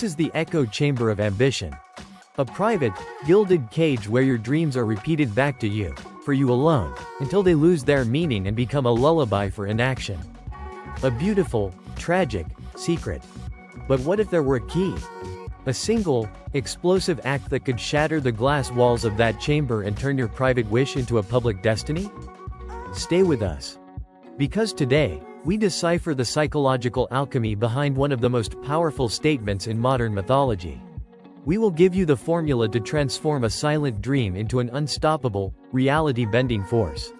This is the echo chamber of ambition. A private, gilded cage where your dreams are repeated back to you, for you alone, until they lose their meaning and become a lullaby for inaction. A beautiful, tragic, secret. But what if there were a key? A single, explosive act that could shatter the glass walls of that chamber and turn your private wish into a public destiny? Stay with us. Because today, we decipher the psychological alchemy behind one of the most powerful statements in modern mythology. We will give you the formula to transform a silent dream into an unstoppable, reality-bending force.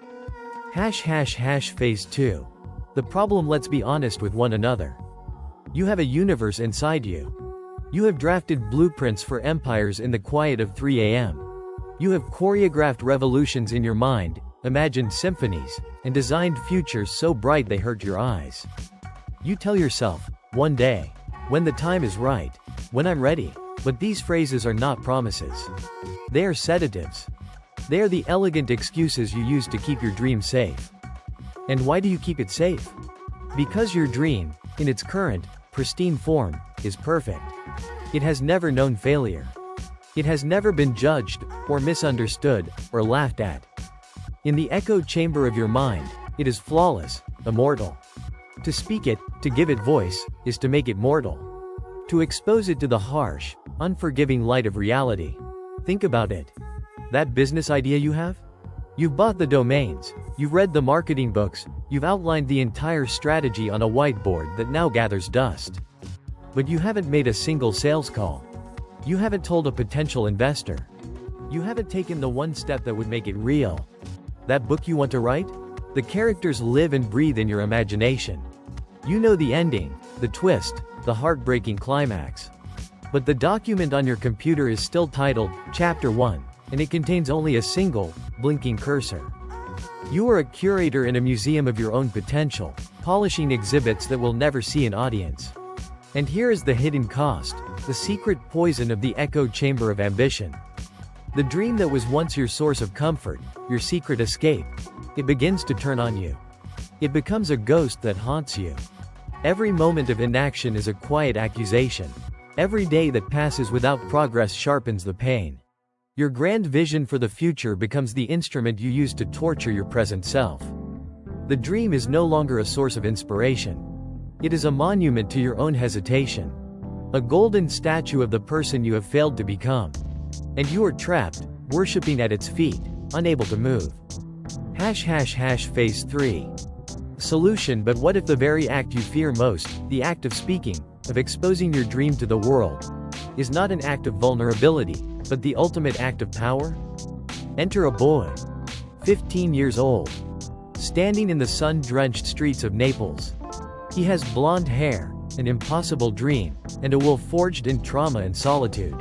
Phase 2. The problem. Let's be honest with one another. You have a universe inside you. You have drafted blueprints for empires in the quiet of 3 a.m. You have choreographed revolutions in your mind, imagined symphonies, and designed futures so bright they hurt your eyes. You tell yourself, one day, when the time is right, when I'm ready. But these phrases are not promises. They are sedatives. They are the elegant excuses you use to keep your dream safe. And why do you keep it safe? Because your dream, in its current, pristine form, is perfect. It has never known failure. It has never been judged, or misunderstood, or laughed at. In the echo chamber of your mind, it is flawless, immortal. To speak it, to give it voice, is to make it mortal. To expose it to the harsh, unforgiving light of reality. Think about it. That business idea you have? You've bought the domains, you've read the marketing books, you've outlined the entire strategy on a whiteboard that now gathers dust. But you haven't made a single sales call. You haven't told a potential investor. You haven't taken the one step that would make it real. That book you want to write? The characters live and breathe in your imagination. You know the ending, the twist, the heartbreaking climax. But the document on your computer is still titled, Chapter 1, and it contains only a single, blinking cursor. You are a curator in a museum of your own potential, polishing exhibits that will never see an audience. And here is the hidden cost, the secret poison of the echo chamber of ambition. The dream that was once your source of comfort, your secret escape, it begins to turn on you. It becomes a ghost that haunts you. Every moment of inaction is a quiet accusation. Every day that passes without progress sharpens the pain. Your grand vision for the future becomes the instrument you use to torture your present self. The dream is no longer a source of inspiration. It is a monument to your own hesitation. A golden statue of the person you have failed to become. And you are trapped, worshipping at its feet, unable to move. Phase 3. Solution. But what if the very act you fear most, the act of speaking, of exposing your dream to the world, is not an act of vulnerability, but the ultimate act of power? Enter a boy. 15 years old. Standing in the sun-drenched streets of Naples. He has blonde hair, an impossible dream, and a will forged in trauma and solitude.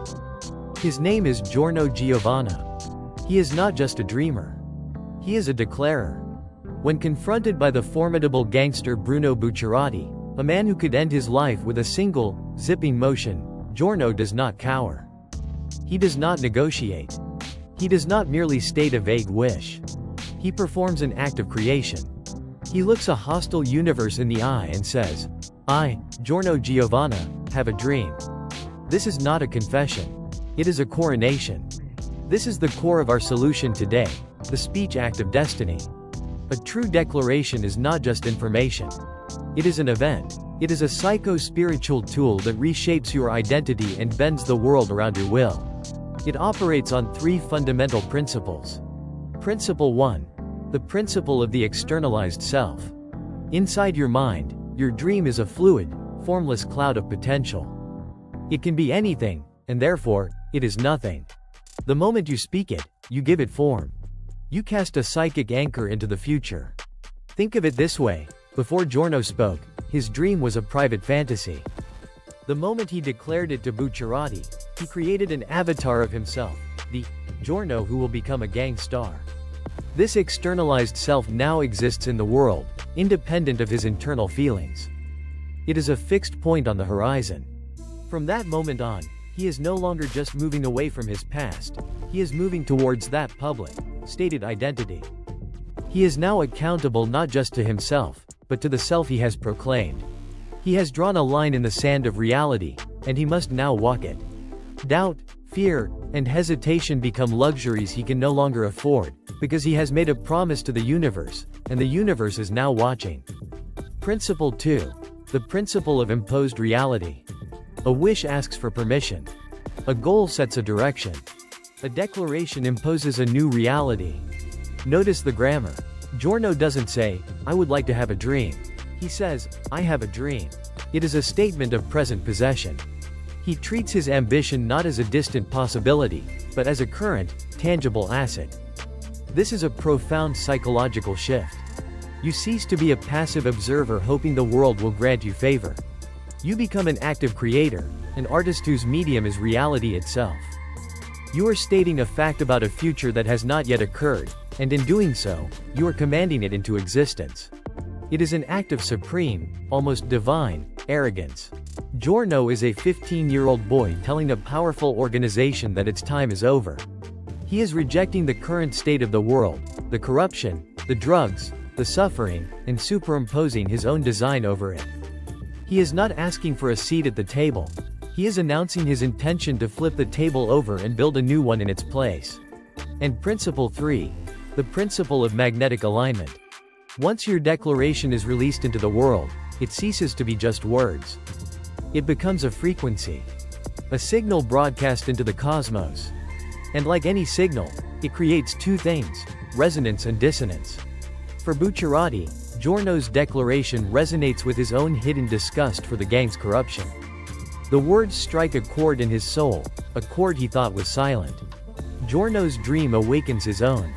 His name is Giorno Giovanna. He is not just a dreamer. He is a declarer. When confronted by the formidable gangster Bruno Bucciarati, a man who could end his life with a single, zipping motion, Giorno does not cower. He does not negotiate. He does not merely state a vague wish. He performs an act of creation. He looks a hostile universe in the eye and says, I, Giorno Giovanna, have a dream. This is not a confession. It is a coronation. This is the core of our solution today, the speech act of destiny. A true declaration is not just information. It is an event. It is a psycho-spiritual tool that reshapes your identity and bends the world around your will. It operates on 3 fundamental principles. Principle 1. The principle of the externalized self. Inside your mind, your dream is a fluid, formless cloud of potential. It can be anything, and therefore, it is nothing. The moment you speak it, you give it form. You cast a psychic anchor into the future. Think of it this way, before Giorno spoke, his dream was a private fantasy. The moment he declared it to Bucciarati, he created an avatar of himself, the Giorno who will become a gang star. This externalized self now exists in the world, independent of his internal feelings. It is a fixed point on the horizon. From that moment on, he is no longer just moving away from his past, he is moving towards that public, stated identity. He is now accountable not just to himself, but to the self he has proclaimed. He has drawn a line in the sand of reality, and he must now walk it. Doubt, fear, and hesitation become luxuries he can no longer afford, because he has made a promise to the universe, and the universe is now watching. Principle 2. The principle of imposed reality. A wish asks for permission. A goal sets a direction. A declaration imposes a new reality. Notice the grammar. Giorno doesn't say, "I would like to have a dream." He says, "I have a dream." It is a statement of present possession. He treats his ambition not as a distant possibility, but as a current, tangible asset. This is a profound psychological shift. You cease to be a passive observer hoping the world will grant you favor. You become an active creator, an artist whose medium is reality itself. You are stating a fact about a future that has not yet occurred, and in doing so, you are commanding it into existence. It is an act of supreme, almost divine, arrogance. Giorno is a 15-year-old boy telling a powerful organization that its time is over. He is rejecting the current state of the world, the corruption, the drugs, the suffering, and superimposing his own design over it. He is not asking for a seat at the table. He is announcing his intention to flip the table over and build a new one in its place. And Principle 3. The principle of magnetic alignment. Once your declaration is released into the world, it ceases to be just words. It becomes a frequency. A signal broadcast into the cosmos. And like any signal, it creates two things, resonance and dissonance. For Bucciarati, Giorno's declaration resonates with his own hidden disgust for the gang's corruption. The words strike a chord in his soul, a chord he thought was silent. Giorno's dream awakens his own.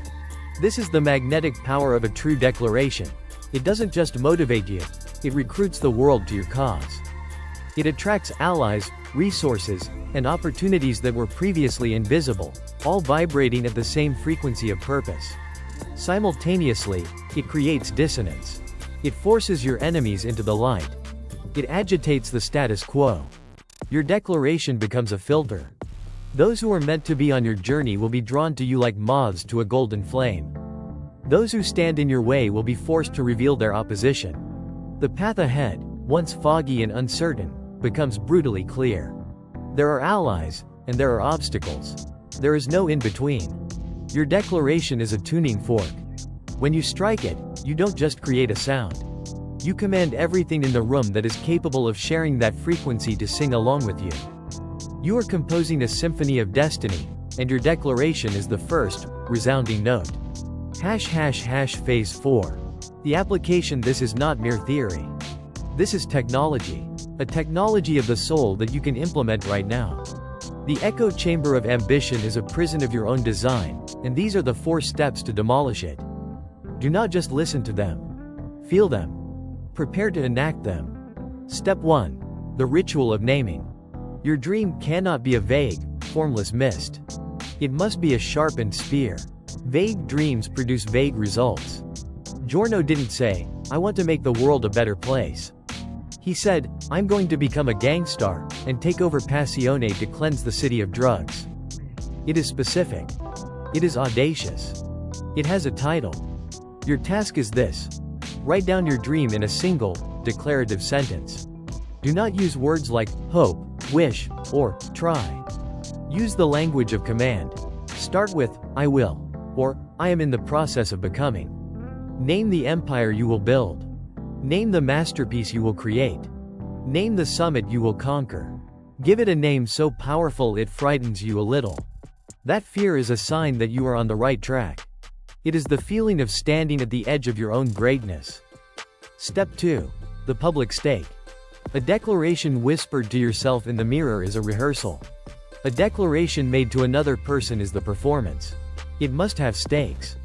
This is the magnetic power of a true declaration. It doesn't just motivate you, it recruits the world to your cause. It attracts allies, resources, and opportunities that were previously invisible, all vibrating at the same frequency of purpose. Simultaneously, it creates dissonance. It forces your enemies into the light. It agitates the status quo. Your declaration becomes a filter. Those who are meant to be on your journey will be drawn to you like moths to a golden flame. Those who stand in your way will be forced to reveal their opposition. The path ahead, once foggy and uncertain, becomes brutally clear. There are allies, and there are obstacles. There is no in-between. Your declaration is a tuning fork. When you strike it, you don't just create a sound. You command everything in the room that is capable of sharing that frequency to sing along with you. You are composing a symphony of destiny, and your declaration is the first, resounding note. Phase 4. The application. This is not mere theory. This is technology. A technology of the soul that you can implement right now. The echo chamber of ambition is a prison of your own design, and these are the 4 steps to demolish it. Do not just listen to them. Feel them. Prepare to enact them. Step 1. The ritual of naming. Your dream cannot be a vague, formless mist. It must be a sharpened spear. Vague dreams produce vague results. Giorno didn't say, "I want to make the world a better place." He said, "I'm going to become a gangstar, and take over Passione to cleanse the city of drugs." It is specific. It is audacious. It has a title. Your task is this. Write down your dream in a single, declarative sentence. Do not use words like hope, wish, or try. Use the language of command. Start with, "I will," or "I am in the process of becoming." Name the empire you will build. Name the masterpiece you will create. Name the summit you will conquer. Give it a name so powerful it frightens you a little. That fear is a sign that you are on the right track. It is the feeling of standing at the edge of your own greatness. Step 2. The public stake. A declaration whispered to yourself in the mirror is a rehearsal. A declaration made to another person is the performance. It must have stakes.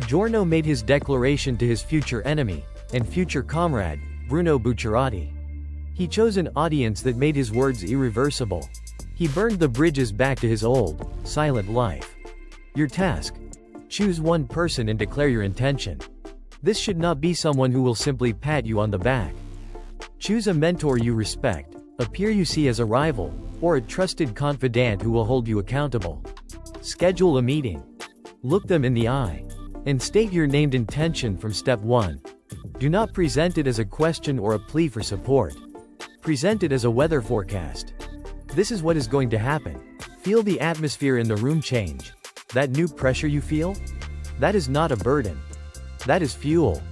Giorno made his declaration to his future enemy, and future comrade, Bruno Bucciarati. He chose an audience that made his words irreversible. He burned the bridges back to his old, silent life. Your task. Choose one person and declare your intention. This should not be someone who will simply pat you on the back. Choose a mentor you respect, a peer you see as a rival, or a trusted confidant who will hold you accountable. Schedule a meeting. Look them in the eye. And state your named intention from step 1. Do not present it as a question or a plea for support. Present it as a weather forecast. This is what is going to happen. Feel the atmosphere in the room change. That new pressure you feel? That is not a burden. That is fuel.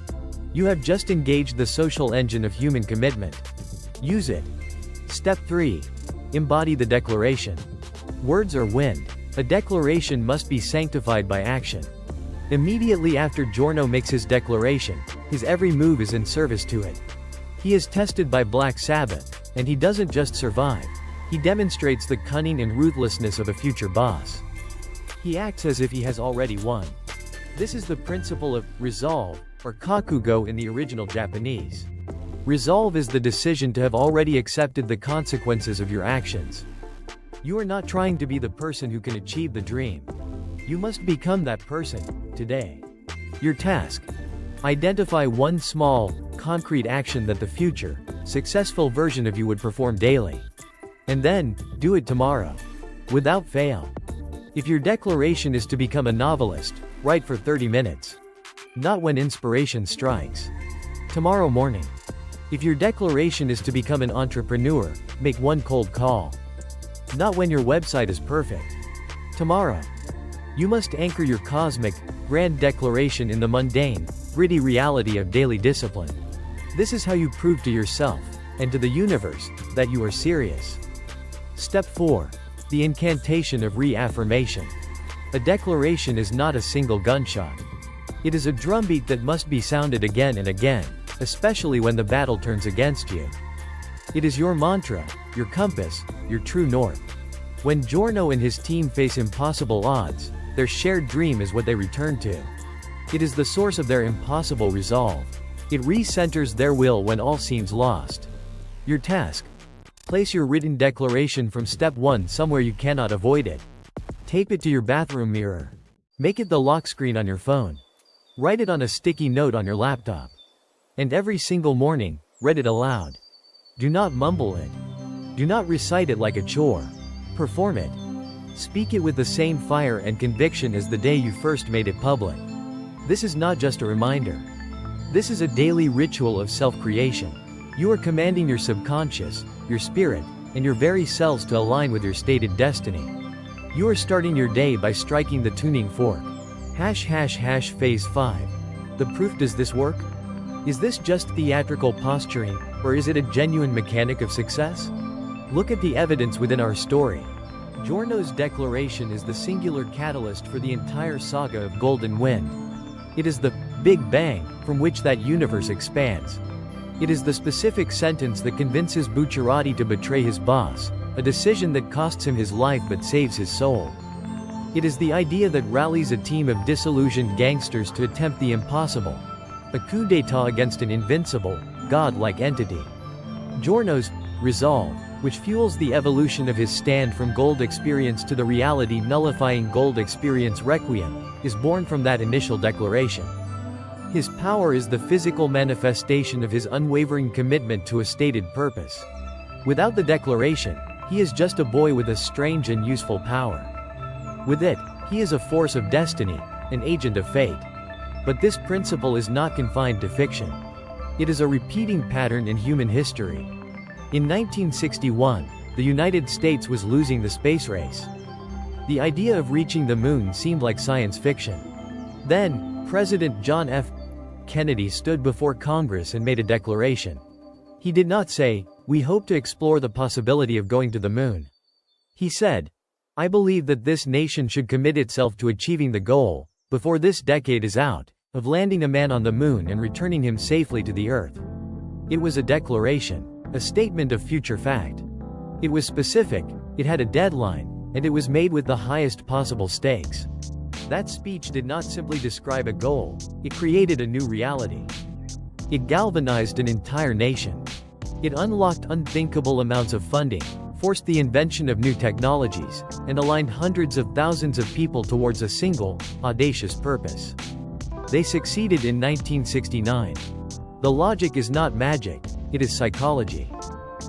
You have just engaged the social engine of human commitment. Use it. Step 3. Embody the declaration. Words are wind. A declaration must be sanctified by action. Immediately after Giorno makes his declaration, his every move is in service to it. He is tested by Black Sabbath, and he doesn't just survive. He demonstrates the cunning and ruthlessness of a future boss. He acts as if he has already won. This is the principle of resolve, or Kakugo in the original Japanese. Resolve is the decision to have already accepted the consequences of your actions. You are not trying to be the person who can achieve the dream. You must become that person, today. Your task: identify one small, concrete action that the future, successful version of you would perform daily. And then, do it tomorrow. Without fail. If your declaration is to become a novelist, write for 30 minutes. Not when inspiration strikes. Tomorrow morning. If your declaration is to become an entrepreneur, make one cold call. Not when your website is perfect. Tomorrow. You must anchor your cosmic, grand declaration in the mundane, gritty reality of daily discipline. This is how you prove to yourself, and to the universe, that you are serious. Step 4. The incantation of re-affirmation. A declaration is not a single gunshot. It is a drumbeat that must be sounded again and again, especially when the battle turns against you. It is your mantra, your compass, your true north. When Giorno and his team face impossible odds, their shared dream is what they return to. It is the source of their impossible resolve. It re-centers their will when all seems lost. Your task: place your written declaration from step 1 somewhere you cannot avoid it. Tape it to your bathroom mirror. Make it the lock screen on your phone. Write it on a sticky note on your laptop. And every single morning, read it aloud. Do not mumble it. Do not recite it like a chore. Perform it. Speak it with the same fire and conviction as the day you first made it public. This is not just a reminder. This is a daily ritual of self-creation. You are commanding your subconscious, your spirit, and your very selves to align with your stated destiny. You are starting your day by striking the tuning fork. ### Phase 5. The proof: does this work? Is this just theatrical posturing, or is it a genuine mechanic of success? Look at the evidence within our story. Giorno's declaration is the singular catalyst for the entire saga of Golden Wind. It is the Big Bang from which that universe expands. It is the specific sentence that convinces Bucciarati to betray his boss, a decision that costs him his life but saves his soul. It is the idea that rallies a team of disillusioned gangsters to attempt the impossible, a coup d'état against an invincible, god-like entity. Giorno's resolve, which fuels the evolution of his stand from gold experience to the reality-nullifying gold experience requiem, is born from that initial declaration. His power is the physical manifestation of his unwavering commitment to a stated purpose. Without the declaration, he is just a boy with a strange and useful power. With it, he is a force of destiny, an agent of fate. But this principle is not confined to fiction. It is a repeating pattern in human history. In 1961, the United States was losing the space race. The idea of reaching the moon seemed like science fiction. Then, President John F. Kennedy stood before Congress and made a declaration. He did not say, "We hope to explore the possibility of going to the moon." He said, "I believe that this nation should commit itself to achieving the goal, before this decade is out, of landing a man on the moon and returning him safely to the Earth." It was a declaration, a statement of future fact. It was specific, it had a deadline, and it was made with the highest possible stakes. That speech did not simply describe a goal, it created a new reality. It galvanized an entire nation. It unlocked unthinkable amounts of funding, forced the invention of new technologies, and aligned hundreds of thousands of people towards a single, audacious purpose. They succeeded in 1969. The logic is not magic, it is psychology.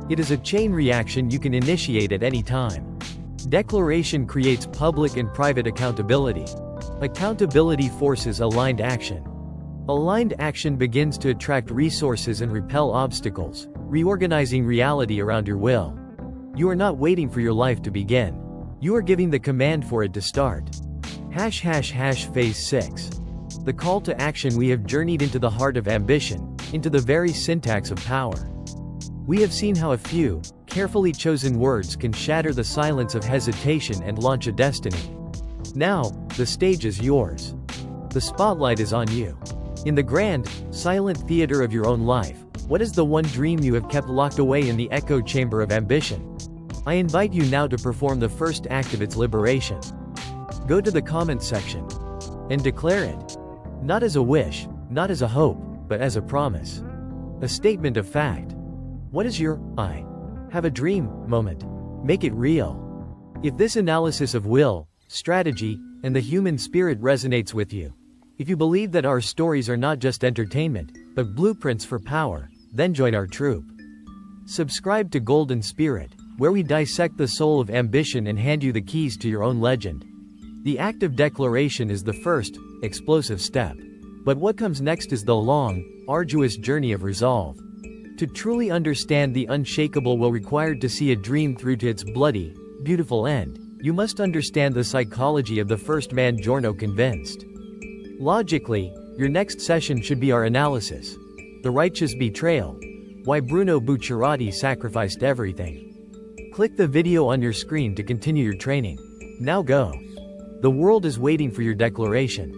It is a chain reaction you can initiate at any time. Declaration creates public and private accountability. Accountability forces aligned action. Aligned action begins to attract resources and repel obstacles, reorganizing reality around your will. You are not waiting for your life to begin. You are giving the command for it to start. Phase 6. The call to action. We have journeyed into the heart of ambition, into the very syntax of power. We have seen how a few, carefully chosen words can shatter the silence of hesitation and launch a destiny. Now, the stage is yours. The spotlight is on you. In the grand, silent theater of your own life, what is the one dream you have kept locked away in the echo chamber of ambition? I invite you now to perform the first act of its liberation. Go to the comments section and declare it. Not as a wish, not as a hope, but as a promise. A statement of fact. What is your I have a dream moment? Make it real. If this analysis of will, strategy, and the human spirit resonates with you, if you believe that our stories are not just entertainment, but blueprints for power, then join our troop. Subscribe to Golden Spirit, where we dissect the soul of ambition and hand you the keys to your own legend. The act of declaration is the first, explosive step. But what comes next is the long, arduous journey of resolve. To truly understand the unshakable will required to see a dream through to its bloody, beautiful end, you must understand the psychology of the first man Giorno convinced. Logically, your next session should be our analysis. The righteous betrayal. Why Bruno Bucciarati sacrificed everything. Click the video on your screen to continue your training. Now go. The world is waiting for your declaration.